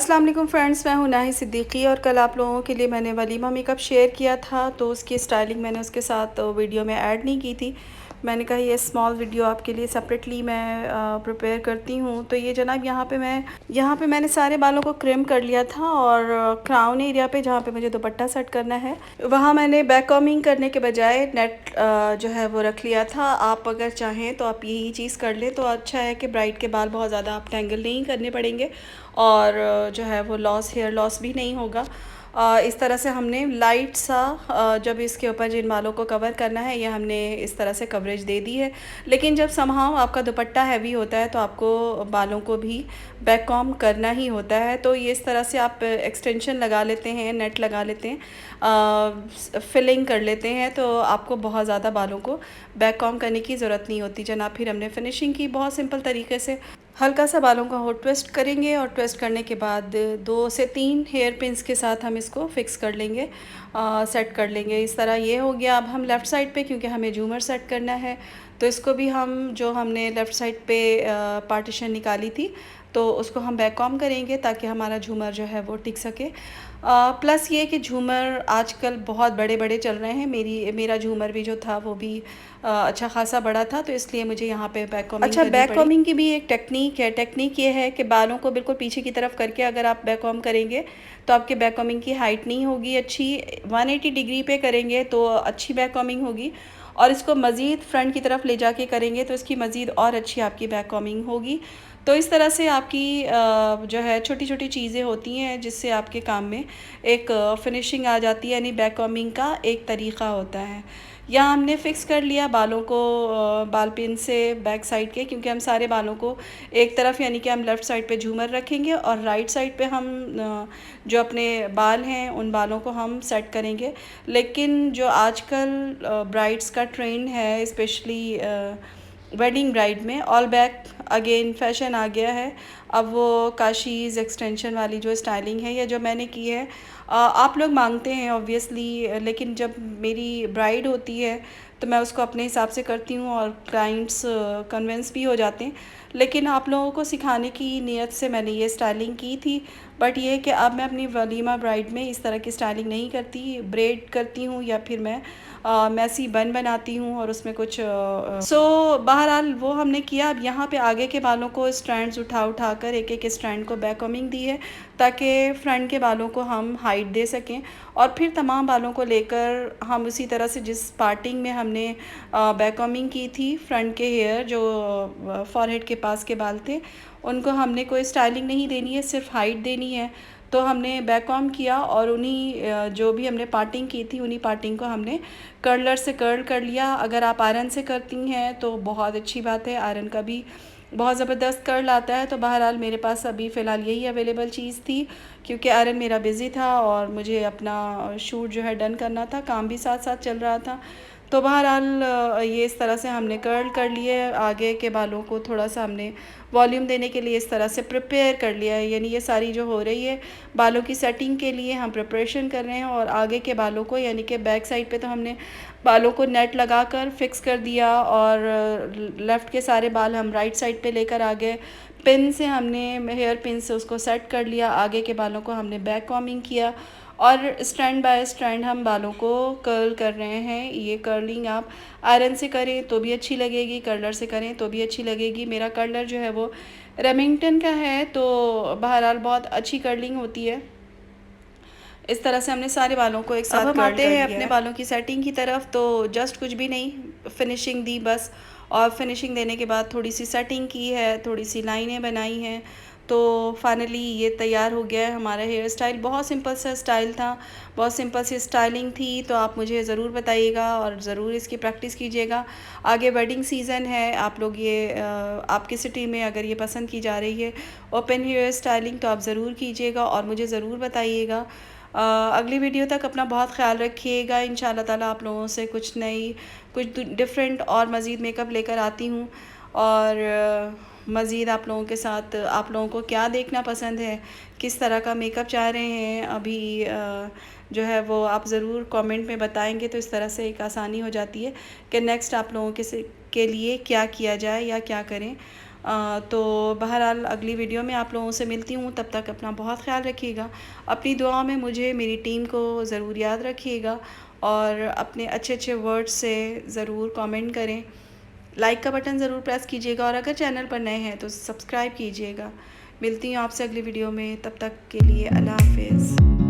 अस्सलाम वालेकुम फ्रेंड्स, मैं हूं नाही सिद्दीकी और कल आप लोगों के लिए मैंने वलीमा मेकअप शेयर किया था, तो उसकी स्टाइलिंग मैंने उसके साथ वीडियो में ऐड नहीं की थी। मैंने कहा ये स्मॉल वीडियो आपके लिए सेपरेटली मैं प्रिपेयर करती हूं। तो ये जनाब यहाँ पे मैंने सारे बालों को क्रिम कर लिया था और क्राउन एरिया पे जहाँ पे मुझे दुपट्टा सेट करना है वहाँ मैंने बैक कॉमिंग करने के बजाय नेट जो है वो रख लिया था। आप अगर चाहें तो आप यही चीज़ कर लें तो अच्छा है कि ब्राइड के बाल बहुत ज़्यादा आप टेंगल नहीं करने पड़ेंगे और जो है वो हेयर लॉस भी नहीं होगा। इस तरह से हमने लाइट सा जब इसके ऊपर जिन बालों को कवर करना है ये हमने इस तरह से कवरेज दे दी है। लेकिन जब समहाउ आपका दुपट्टा हैवी होता है तो आपको बालों को भी बैक कॉम्ब करना ही होता है। तो ये इस तरह से आप एक्सटेंशन लगा लेते हैं, नेट लगा लेते हैं, फिलिंग कर लेते हैं, तो आपको बहुत ज़्यादा बालों को बैक कॉम्ब करने की ज़रूरत नहीं होती जनाब। फिर हमने फिनिशिंग की बहुत सिंपल तरीके से, हल्का सा बालों का हॉट ट्विस्ट करेंगे और ट्विस्ट करने के बाद 2 से 3 हेयर पिन्स के साथ हम इसको फिक्स कर लेंगे, सेट कर लेंगे। इस तरह ये हो गया। अब हम लेफ़्ट साइड पे, क्योंकि हमें झूमर सेट करना है, तो इसको भी हम जो हमने लेफ़्ट साइड पे पार्टीशन निकाली थी तो उसको हम बैक कॉम्ब करेंगे ताकि हमारा झूमर जो है वो टिक सके। प्लस ये कि झूमर आजकल बहुत बड़े बड़े चल रहे हैं। मेरा झूमर भी जो था वो भी अच्छा खासा बड़ा था, तो इसलिए मुझे यहाँ पे बैक कॉम्बिंग करनी पड़ी। बैक कॉम्बिंग की भी एक टेक्निक है। टेक्निक ये है कि बालों को बिल्कुल पीछे की तरफ करके अगर आप बैक कॉम्ब करेंगे तो आपके बैक कॉम्बिंग की हाइट नहीं होगी अच्छी। 180 डिग्री पे करेंगे तो अच्छी बैक कॉम्बिंग होगी और इसको मज़ीद फ्रंट की तरफ ले जाके करेंगे तो इसकी मज़ीद और अच्छी आपकी बैक कॉम्बिंग होगी। तो इस तरह से आपकी जो है छोटी छोटी चीज़ें होती हैं जिससे आपके काम में एक फिनिशिंग आ जाती है, यानी बैक कॉम्बिंग का एक तरीक़ा होता है। यहाँ हमने फ़िक्स कर लिया बालों को बाल पिन से बैक साइड के, क्योंकि हम सारे बालों को एक तरफ यानी कि हम लेफ़्ट साइड पे झूमर रखेंगे और राइट साइड पे हम जो अपने बाल हैं उन बालों को हम सेट करेंगे। लेकिन जो आजकल ब्राइड्स का ट्रेंड है, स्पेशली वेडिंग ब्राइड में, ऑल बैक अगेन फैशन आ गया है। अब वो काशीज़ एक्सटेंशन वाली जो स्टाइलिंग है या जो मैंने की है, आप लोग मांगते हैं ऑब्वियसली, लेकिन जब मेरी ब्राइड होती है तो मैं उसको अपने हिसाब से करती हूँ और क्लाइंट्स कन्विंस भी हो जाते हैं। लेकिन आप लोगों को सिखाने की नीयत से मैंने ये स्टाइलिंग की थी, बट ये है कि अब मैं अपनी वलीमा ब्राइड में इस तरह की स्टाइलिंग नहीं करती, ब्रेड करती हूँ या फिर मैं मैसी बन बनाती हूँ और उसमें कुछ बहरहाल वो हमने किया। अब यहाँ पे आगे के बालों को स्ट्रैंड्स उठा कर एक एक स्ट्रैंड को बैक कॉम्बिंग दी है ताकि फ्रंट के बालों को हम हाइट दे सकें और फिर तमाम बालों को लेकर हम उसी तरह से जिस पार्टिंग में हमने बैक कॉम्बिंग की थी, फ्रंट के हेयर जो फॉरहेड के पास के बाल थे उनको हमने कोई स्टाइलिंग नहीं देनी है, सिर्फ हाइट देनी है। तो हमने बैक कॉम्ब किया और उन्हीं जो भी हमने पार्टिंग की थी उन्हीं पार्टिंग को हमने कर्लर से कर्ल कर लिया। अगर आप आयरन से करती हैं तो बहुत अच्छी बात है, आयरन का भी बहुत ज़बरदस्त कर्ल आता है। तो बहरहाल मेरे पास अभी फ़िलहाल यही अवेलेबल चीज़ थी, क्योंकि आयरन मेरा बिज़ी था और मुझे अपना शूट जो है डन करना था, काम भी साथ साथ चल रहा था। तो बहरहाल ये इस तरह से हमने कर्ल कर लिए। आगे के बालों को थोड़ा सा हमने वॉल्यूम देने के लिए इस तरह से प्रिपेयर कर लिया है, यानी ये सारी जो हो रही है बालों की सेटिंग के लिए हम प्रिपरेशन कर रहे हैं। और आगे के बालों को यानी कि बैक साइड पे तो हमने बालों को नेट लगाकर फिक्स कर दिया और लेफ़्ट के सारे बाल हम राइट साइड पे लेकर आ गए। पिन से हमने हेयर पिन से उसको सेट कर लिया। आगे के बालों को हमने बैक कॉम्बिंग किया और स्ट्रैंड बाय स्ट्रैंड हम बालों को कर्ल कर रहे हैं। ये कर्लिंग आप आयरन से करें तो भी अच्छी लगेगी, कर्लर से करें तो भी अच्छी लगेगी। मेरा कर्लर जो है वो रेमिंगटन का है, तो बहरहाल बहुत अच्छी कर्लिंग होती है। इस तरह से हमने सारे बालों को एक साथ कर्ल कर लिया। अब हम आते हैं अपने बालों की सेटिंग की तरफ। तो जस्ट कुछ भी नहीं, फिनिशिंग दी बस, और फिनिशिंग देने के बाद थोड़ी सी सेटिंग की है, थोड़ी सी लाइनें बनाई हैं, तो फाइनली ये तैयार हो गया है हमारा हेयर स्टाइल। बहुत सिंपल सा स्टाइल था, बहुत सिंपल सी स्टाइलिंग थी। तो आप मुझे ज़रूर बताइएगा और ज़रूर इसकी प्रैक्टिस कीजिएगा। आगे वेडिंग सीज़न है, आप लोग ये आपकी सिटी में अगर ये पसंद की जा रही है ओपन हेयर स्टाइलिंग तो आप ज़रूर कीजिएगा और मुझे ज़रूर बताइएगा। अगली वीडियो तक अपना बहुत ख्याल रखिएगा। इंशाल्लाह ताला आप लोगों से कुछ नई, कुछ डिफरेंट और मज़ीद मेकअप लेकर आती हूँ। और मज़ीद आप लोगों के साथ, आप लोगों को क्या देखना पसंद है, किस तरह का मेकअप चाह रहे हैं अभी जो है वो आप ज़रूर कमेंट में बताएंगे तो इस तरह से एक आसानी हो जाती है कि नेक्स्ट आप लोगों के लिए क्या किया जाए या क्या करें। तो बहरहाल अगली वीडियो में आप लोगों से मिलती हूँ। तब तक अपना बहुत ख्याल रखिएगा। अपनी दुआ में मुझे, मेरी टीम को ज़रूर याद रखिएगा और अपने अच्छे अच्छे वर्ड्स से ज़रूर कमेंट करें। लाइक का बटन ज़रूर प्रेस कीजिएगा और अगर चैनल पर नए हैं तो सब्सक्राइब कीजिएगा। मिलती हूँ आपसे अगली वीडियो में, तब तक के लिए अल्लाह हाफ़िज़।